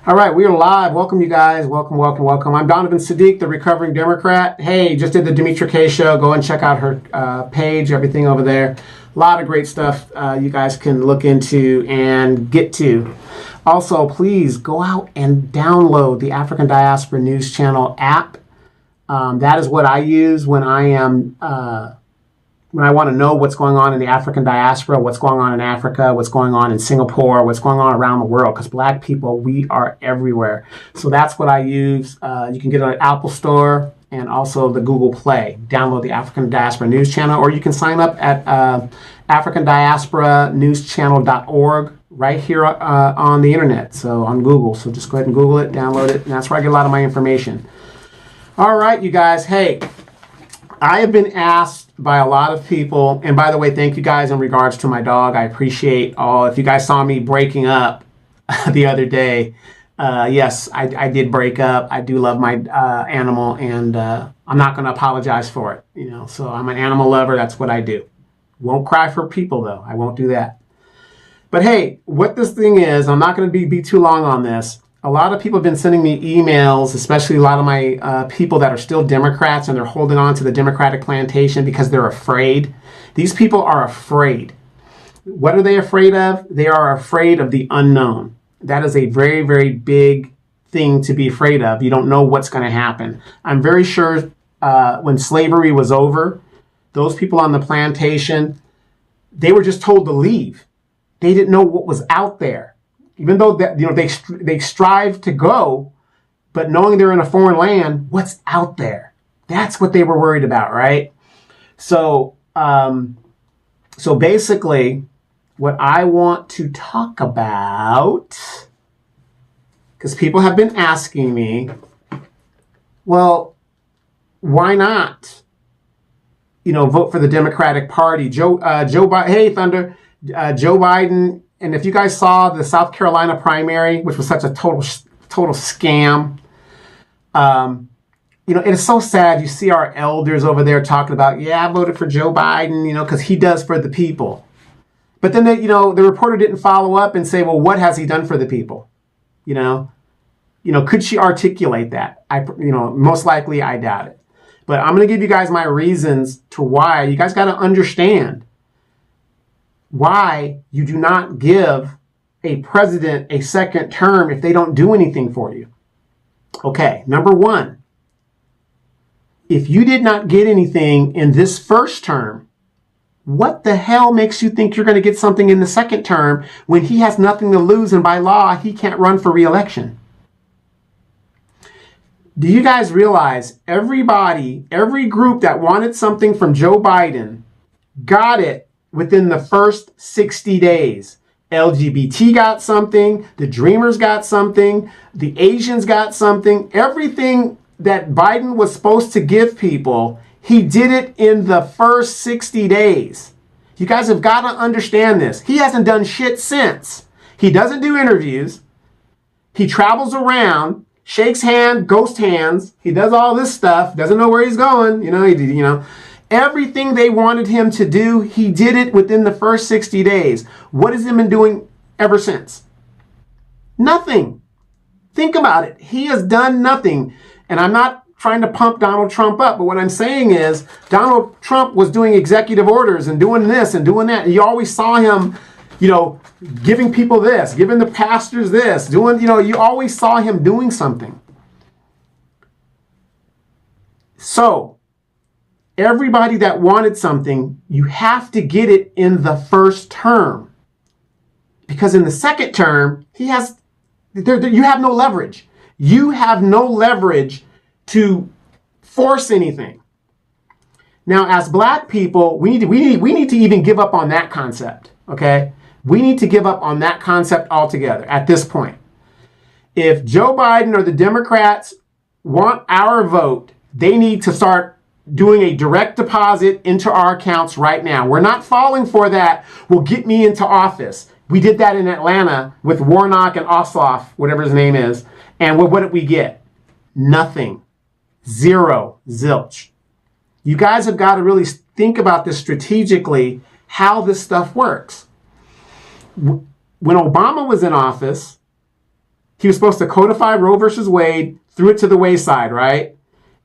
All right, we are live. Welcome, you guys. Welcome, welcome, welcome. I'm Donovan Sadiq, the recovering Democrat. Hey, just did the Demetra K show. Go and check out her page, everything over there. A lot of great stuff you guys can look into and get to. Also, please go out and download the African Diaspora News Channel app. That is what I use when I am when I want to know what's going on in the African diaspora, what's going on in Africa, what's going on in Singapore, what's going on around the world, because Black people, we are everywhere. So that's what I use. You can get it on Apple Store and also the Google Play. Download the African Diaspora News Channel, or you can sign up at africandiasporanewschannel.org right here on the internet, so on Google. So just go ahead and Google it, download it, and that's where I get a lot of my information. All right, you guys. Hey, I have been asked by a lot of people, and by the way, thank you guys in regards to my dog. I appreciate all. If you guys saw me breaking up the other day, yes, I did break up. I do love my animal, and I'm not going to apologize for it. You know, so I'm an animal lover. That's what I do. Won't cry for people, though. I won't do that. But hey, what this thing is, I'm not going to be too long on this. A lot of people have been sending me emails, especially a lot of my people that are still Democrats, and they're holding on to the Democratic plantation because they're afraid. These people are afraid. What are they afraid of? They are afraid of the unknown. That is a very, very big thing to be afraid of. You don't know what's going to happen. I'm very sure when slavery was over, those people on the plantation, they were just told to leave. They didn't know what was out there. Even though that, you know, they strive to go, but knowing they're in a foreign land, what's out there? That's what they were worried about, right? So, so basically, what I want to talk about, because people have been asking me, well, why not, you know, vote for the Democratic Party? Joe Biden, hey Thunder, Joe Biden. And if you guys saw the South Carolina primary, which was such a total scam, you know, it is so sad. You see our elders over there talking about, yeah, I voted for Joe Biden, you know, because he does for the people. But then, you know, the reporter didn't follow up and say, well, what has he done for the people? You know, could she articulate that? Most likely I doubt it. But I'm going to give you guys my reasons to why. You guys got to understand why you do not give a president a second term if they don't do anything for you. Okay, number one, if you did not get anything in this first term, what the hell makes you think you're going to get something in the second term when he has nothing to lose and by law he can't run for re-election? Do you guys realize every group that wanted something from Joe Biden got it within the first 60 days? LGBT got something, the Dreamers got something, the Asians got something. Everything that Biden was supposed to give people, he did it in the first 60 days. You guys have got to understand this. He hasn't done shit since. He doesn't do interviews. He travels around, shakes hands, ghost hands. He does all this stuff, doesn't know where he's going. Everything they wanted him to do, he did it within the first 60 days. What has he been doing ever since? Nothing. Think about it. He has done nothing. And I'm not trying to pump Donald Trump up, but what I'm saying is Donald Trump was doing executive orders and doing this and doing that. And you always saw him, giving people this, giving the pastors this, you always saw him doing something. So, everybody that wanted something, you have to get it in the first term. Because in the second term, you have no leverage. You have no leverage to force anything. Now, as Black people, we need to even give up on that concept, okay? We need to give up on that concept altogether at this point. If Joe Biden or the Democrats want our vote, they need to start doing a direct deposit into our accounts right now. We're not falling for that. Will get me into office. We did that in Atlanta with Warnock and Ossoff, whatever his name is. And what did we get? Nothing. Zero. Zilch. You guys have got to really think about this strategically, how this stuff works. When Obama was in office, He was supposed to codify Roe versus Wade, threw it to the wayside, right?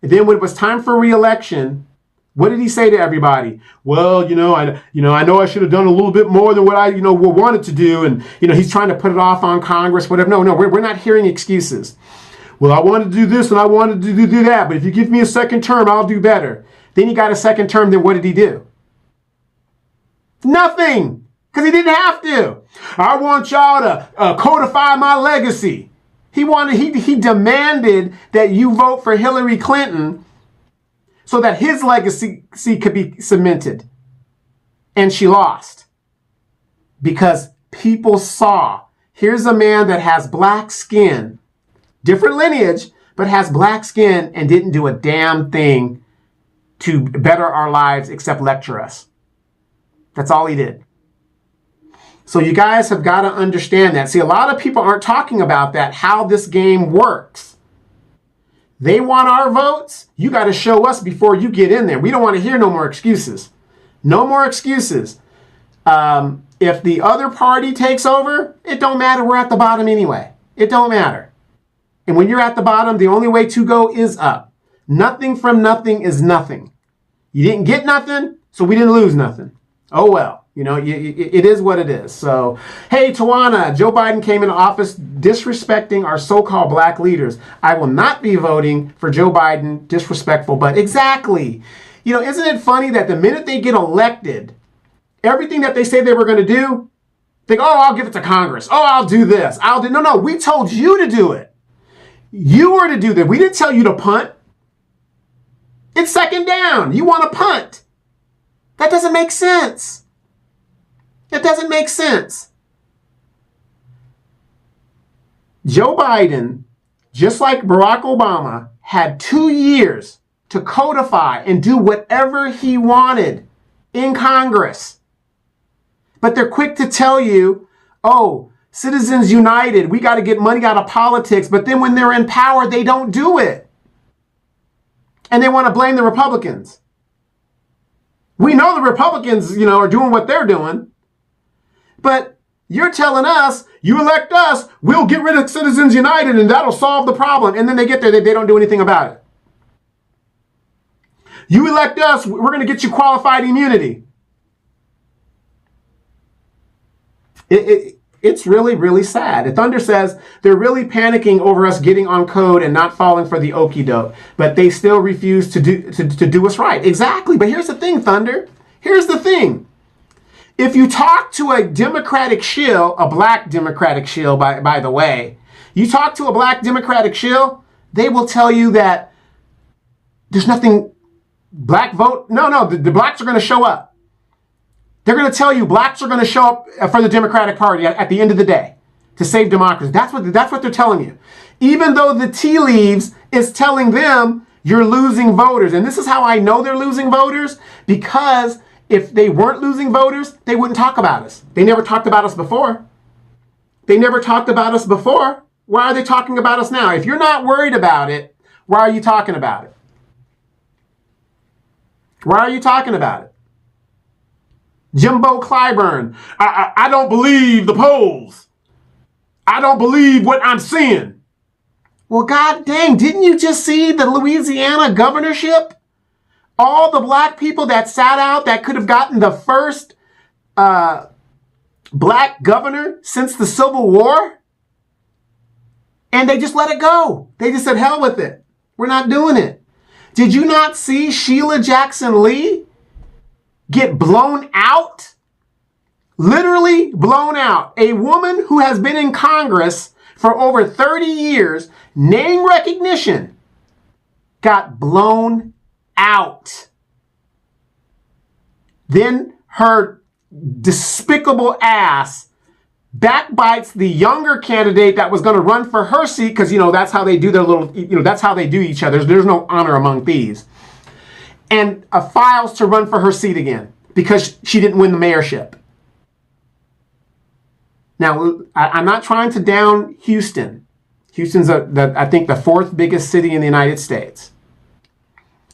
And then when it was time for re-election, what did he say to everybody? Well, I know I should have done a little bit more than what I, wanted to do. And, he's trying to put it off on Congress, whatever. No, we're not hearing excuses. Well, I wanted to do this and I wanted to do that. But if you give me a second term, I'll do better. Then he got a second term. Then what did he do? Nothing. Because he didn't have to. I want y'all to codify my legacy. He demanded that you vote for Hillary Clinton so that his legacy could be cemented. And she lost. Because people saw, here's a man that has black skin, different lineage, but has black skin and didn't do a damn thing to better our lives except lecture us. That's all he did. So you guys have got to understand that. See, a lot of people aren't talking about that, how this game works. They want our votes. You got to show us before you get in there. We don't want to hear no more excuses. No more excuses. If the other party takes over, it don't matter. We're at the bottom anyway. It don't matter. And when you're at the bottom, the only way to go is up. Nothing from nothing is nothing. You didn't get nothing, so we didn't lose nothing. Oh, well. It is what it is. So, hey, Tawana, Joe Biden came into office disrespecting our so-called black leaders. I will not be voting for Joe Biden, disrespectful, but exactly. Isn't it funny that the minute they get elected, everything that they say they were going to do, think, oh, I'll give it to Congress. Oh, I'll do this. No, we told you to do it. You were to do that. We didn't tell you to punt. It's second down. You want to punt. That doesn't make sense. It doesn't make sense. Joe Biden, just like Barack Obama, had 2 years to codify and do whatever he wanted in Congress. But they're quick to tell you, oh, Citizens United, we got to get money out of politics. But then when they're in power, they don't do it. And they want to blame the Republicans. We know the Republicans, are doing what they're doing. But you're telling us, you elect us, we'll get rid of Citizens United and that'll solve the problem. And then they get there, they don't do anything about it. You elect us, we're going to get you qualified immunity. It's really, really sad. Thunder says they're really panicking over us getting on code and not falling for the okie doke, but they still refuse to do us right. Exactly. But here's the thing, Thunder. Here's the thing. If you talk to a Democratic shill, a black Democratic shill, by the way, you talk to a black Democratic shill, they will tell you that there's nothing black vote. No, the blacks are going to show up. They're going to tell you blacks are going to show up for the Democratic Party at the end of the day to save democracy. That's what they're telling you. Even though the tea leaves is telling them you're losing voters. And this is how I know they're losing voters, because if they weren't losing voters, they wouldn't talk about us. They never talked about us before. They never talked about us before. Why are they talking about us now? If you're not worried about it, why are you talking about it? Why are you talking about it? Jimbo Clyburn, I don't believe the polls. I don't believe what I'm seeing. Well, god dang, didn't you just see the Louisiana governorship? All the black people that sat out that could have gotten the first black governor since the Civil War. And they just let it go. They just said, hell with it. We're not doing it. Did you not see Sheila Jackson Lee get blown out? Literally blown out. A woman who has been in Congress for over 30 years, name recognition, got blown out. Then her despicable ass backbites the younger candidate that was going to run for her seat, because, that's how they do their little, that's how they do each other. There's no honor among thieves. And files to run for her seat again because she didn't win the mayorship. Now, I'm not trying to down Houston. Houston's, I think, the fourth biggest city in the United States.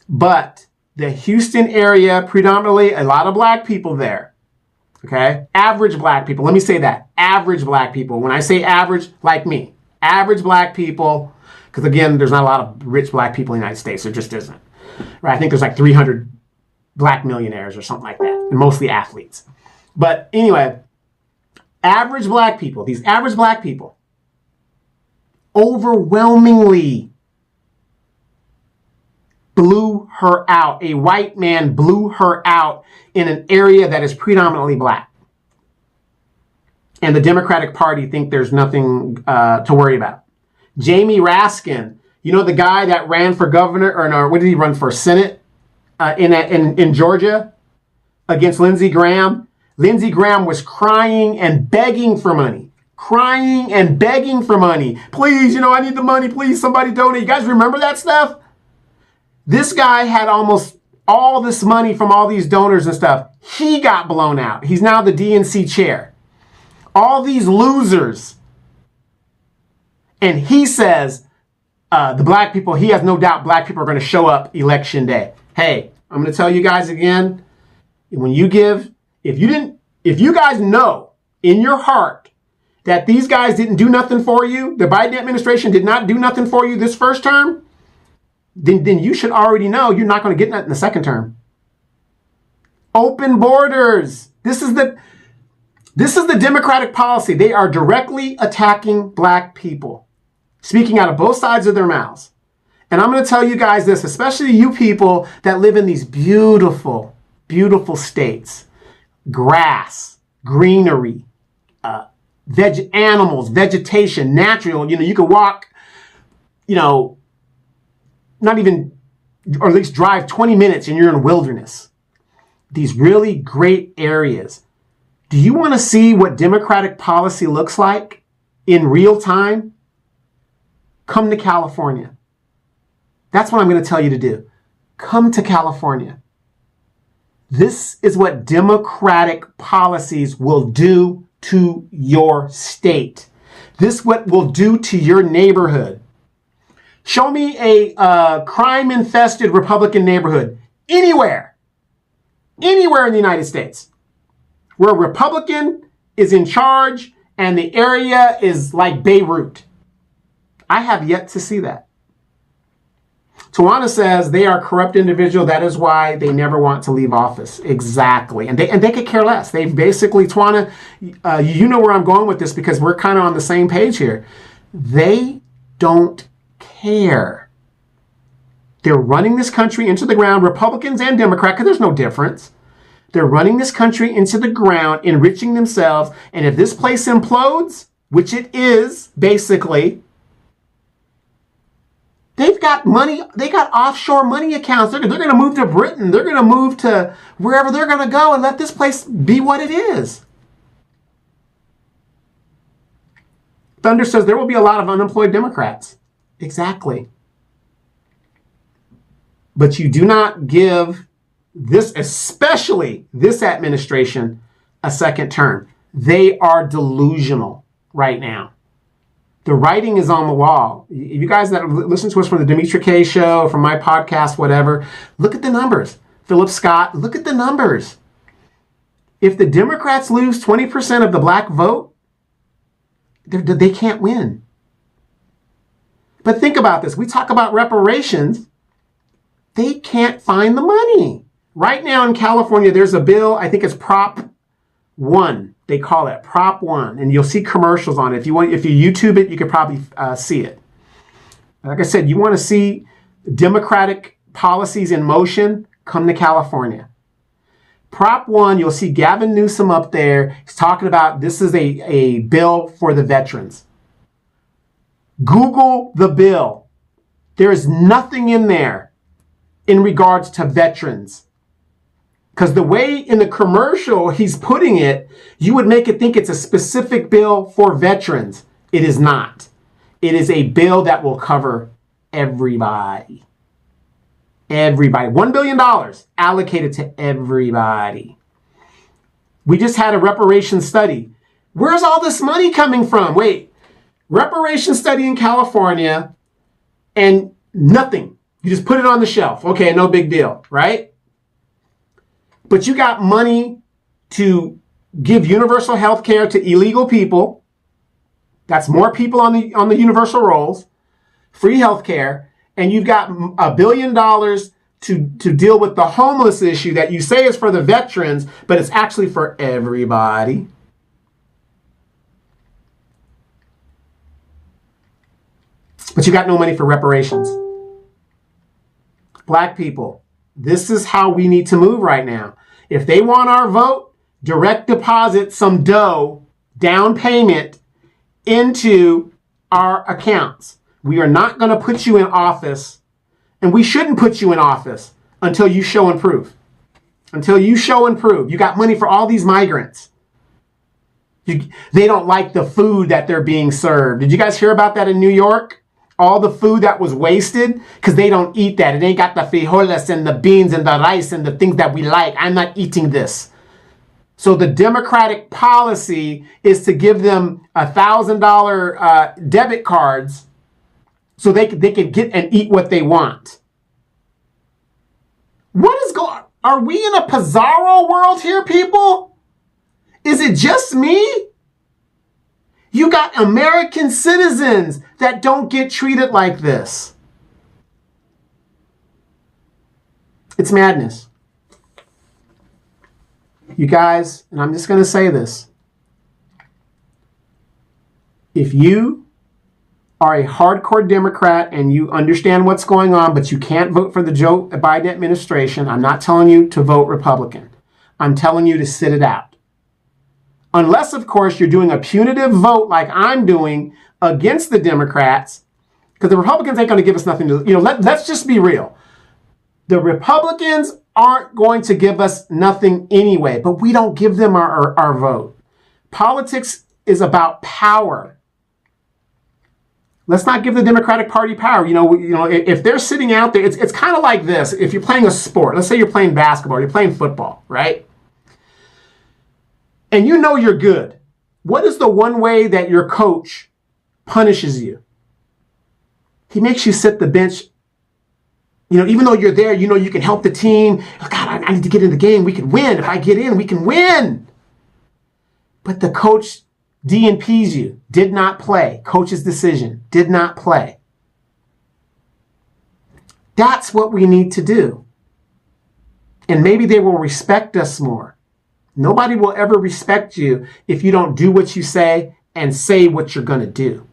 But the Houston area, predominantly a lot of black people there. Okay? Average black people. Let me say that. Average black people. When I say average, like me. Average black people, because again, there's not a lot of rich black people in the United States. There just isn't. Right? I think there's like 300 black millionaires or something like that, and mostly athletes. But anyway, average black people, these average black people, overwhelmingly blew her out. A white man blew her out in an area that is predominantly black. And the Democratic Party think there's nothing to worry about. Jamie Raskin, you know the guy that ran for governor, or no, what did he run for? Senate in Georgia against Lindsey Graham. Lindsey Graham was crying and begging for money. Crying and begging for money. Please, I need the money. Please, somebody donate. You guys remember that stuff? This guy had almost all this money from all these donors and stuff. He got blown out. He's now the DNC chair. All these losers. And he says, the black people, he has no doubt black people are going to show up election day. Hey, I'm going to tell you guys again, when you give, if you guys know in your heart that these guys didn't do nothing for you, the Biden administration did not do nothing for you this first term, then you should already know you're not going to get nothing in the second term. Open borders. This is the Democratic policy. They are directly attacking black people, speaking out of both sides of their mouths. And I'm going to tell you guys this, especially you people that live in these beautiful, beautiful states. Grass, greenery, animals, vegetation, natural. You can walk, not even, or at least drive 20 minutes and you're in wilderness. These really great areas. Do you want to see what Democratic policy looks like in real time? Come to California. That's what I'm going to tell you to do. Come to California. This is what Democratic policies will do to your state. This is what will do to your neighborhood. Show me a crime-infested Republican neighborhood anywhere in the United States where a Republican is in charge and the area is like Beirut. I have yet to see that. Tawana says they are a corrupt individual. That is why they never want to leave office. Exactly. And they could care less. They basically, Tawana, you know where I'm going with this because we're kind of on the same page here. They don't care. They're running this country into the ground, Republicans and Democrats, because there's no difference. They're running this country into the ground, enriching themselves. And if this place implodes, which it is, basically, they've got money. They got offshore money accounts. They're going to move to Britain. They're going to move to wherever they're going to go and let this place be what it is. Thunder says there will be a lot of unemployed Democrats. Exactly. But you do not give this, especially this administration, a second term. They are delusional right now. The writing is on the wall. You guys that listen to us from the Demetra K show, from my podcast, whatever, look at the numbers. Philip Scott, look at the numbers. If the Democrats lose 20% of the black vote, they can't win. But think about this. We talk about reparations. They can't find the money. Right now in California, there's a bill, I think it's Prop 1. They call it Prop 1. And you'll see commercials on it. If you YouTube it, you could probably see it. Like I said, you want to see Democratic policies in motion, come to California. Prop 1, you'll see Gavin Newsom up there. He's talking about this is a bill for the veterans. Google the bill. There is nothing in there in regards to veterans. Because the way in the commercial he's putting it, you would make it think it's a specific bill for veterans. It is not. It is a bill that will cover everybody. Everybody. $1 billion allocated to everybody. We just had a reparations study. Where's all this money coming from? Wait, reparations study in California and nothing. You just put it on the shelf. Okay, no big deal, right? But you got money to give universal health care to illegal people. That's more people on the universal rolls, free health care, and you've got $1 billion to deal with the homeless issue that you say is for the veterans, but it's actually for everybody. But you got no money for reparations. Black people, this is how we need to move right now. If they want our vote, direct deposit some dough, down payment, into our accounts. We are not going to put you in office, and we shouldn't put you in office until you show and prove. Until you show and prove. You got money for all these migrants. They don't like the food that they're being served. Did you guys hear about that in New York? All the food that was wasted because they don't eat that. It ain't got the frijoles and the beans and the rice and the things that we like. I'm not eating this. So the Democratic policy is to give them $1,000 debit cards so they can get and eat what they want. What is going on? Are we in a Pizarro world here, people? Is it just me? You got American citizens that don't get treated like this. It's madness. You guys, and I'm just going to say this. If you are a hardcore Democrat and you understand what's going on, but you can't vote for the Joe Biden administration, I'm not telling you to vote Republican. I'm telling you to sit it out. Unless, of course, you're doing a punitive vote like I'm doing against the Democrats, because the Republicans ain't going to give us nothing to, let's just be real. The Republicans aren't going to give us nothing anyway, but we don't give them our vote. Politics is about power. Let's not give the Democratic Party power. If they're sitting out there, it's kind of like this. If you're playing a sport, let's say you're playing basketball, you're playing football, right? And you know you're good. What is the one way that your coach punishes you? He makes you sit the bench. Even though you're there, you can help the team. Oh, God, I need to get in the game. We can win. If I get in, we can win. But the coach DNPs you. Did not play. Coach's decision. Did not play. That's what we need to do. And maybe they will respect us more. Nobody will ever respect you if you don't do what you say and say what you're going to do.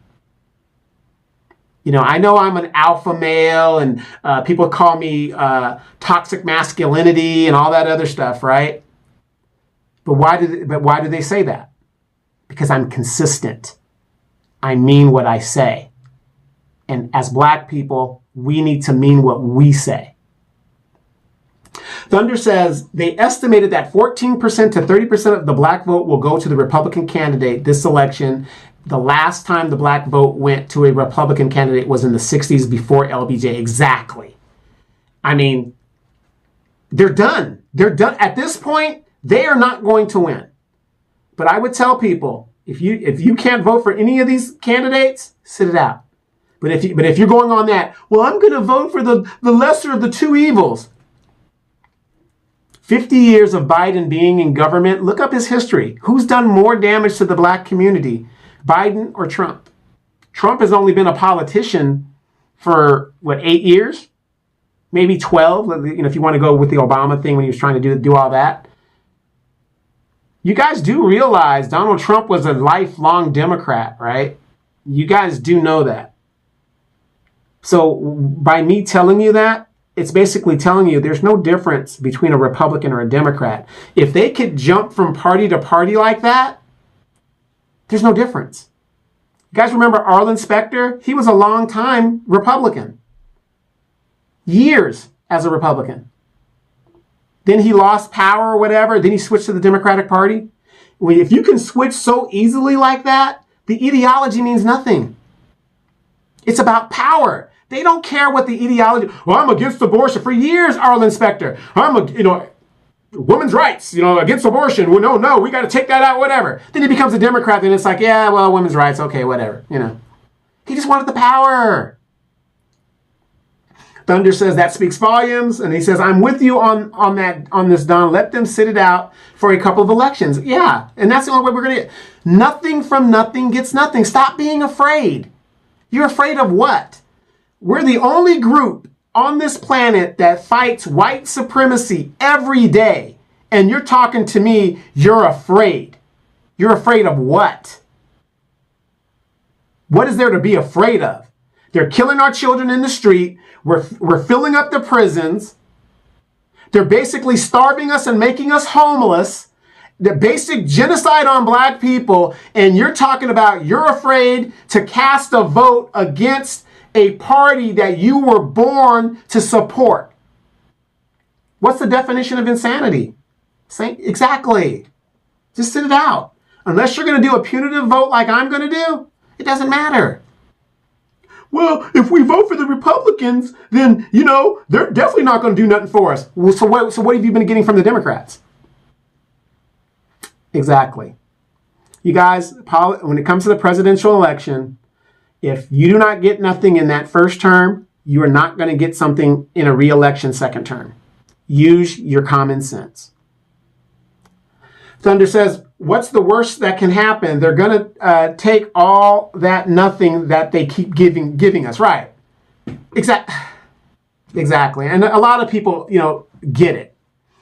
I know I'm an alpha male and people call me toxic masculinity and all that other stuff, right? But why do they say that? Because I'm consistent. I mean what I say. And as Black people, we need to mean what we say. Thunder says they estimated that 14% to 30% of the Black vote will go to the Republican candidate this election. The last time the Black vote went to a Republican candidate was in the 60s before LBJ. Exactly. I mean, they're done. They're done. At this point, they are not going to win. But I would tell people, if you can't vote for any of these candidates, sit it out. But if you're going on that, well, I'm going to vote for the lesser of the two evils. 50 years of Biden being in government, look up his history. Who's done more damage to the Black community, Biden or Trump? Trump has only been a politician for, 8 years? Maybe 12, if you want to go with the Obama thing when he was trying to do all that. You guys do realize Donald Trump was a lifelong Democrat, right? You guys do know that. So by me telling you that, it's basically telling you there's no difference between a Republican or a Democrat. If they could jump from party to party like that, there's no difference. You guys remember Arlen Specter? He was a long time Republican. Years as a Republican. Then he lost power or whatever. Then he switched to the Democratic Party. If you can switch so easily like that, the ideology means nothing. It's about power. They don't care what the ideology. Well, I'm against abortion. For years, Arlen Specter. I'm women's rights, against abortion. Well, no, we got to take that out, whatever. Then he becomes a Democrat, and it's like, yeah, well, women's rights, okay, whatever, He just wanted the power. Thunder says that speaks volumes, and he says, I'm with you on this, Don. Let them sit it out for a couple of elections. Yeah, and that's the only way we're going to get. Nothing from nothing gets nothing. Stop being afraid. You're afraid of what? We're the only group on this planet that fights white supremacy every day, and you're talking to me, you're afraid. You're afraid of what? What is there to be afraid of? They're killing our children in the street. We're filling up the prisons. They're basically starving us and making us homeless. The basic genocide on black people. And you're talking about you're afraid to cast a vote against a party that you were born to support. What's the definition of insanity? Exactly. Just sit it out. Unless you're going to do a punitive vote like I'm going to do, it doesn't matter. Well, if we vote for the Republicans, then, they're definitely not going to do nothing for us. Well, so what have you been getting from the Democrats? Exactly. You guys, when it comes to the presidential election, if you do not get nothing in that first term, you are not going to get something in a re-election second term. Use your common sense. Thunder says, what's the worst that can happen? They're going to take all that nothing that they keep giving us. Right. Exactly. And a lot of people, get it,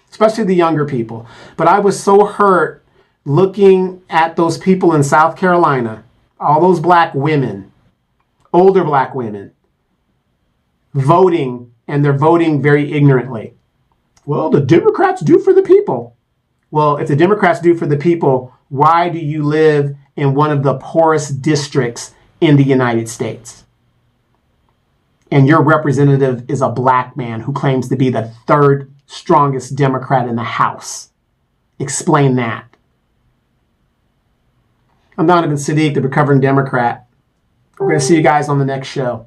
especially the younger people. But I was so hurt looking at those people in South Carolina, all those black women, older black women, voting, and they're voting very ignorantly. Well, the Democrats do for the people. Well, if the Democrats do for the people, why do you live in one of the poorest districts in the United States? And your representative is a black man who claims to be the third strongest Democrat in the House. Explain that. I'm Donovan Sadiq, the recovering Democrat. We're going to see you guys on the next show.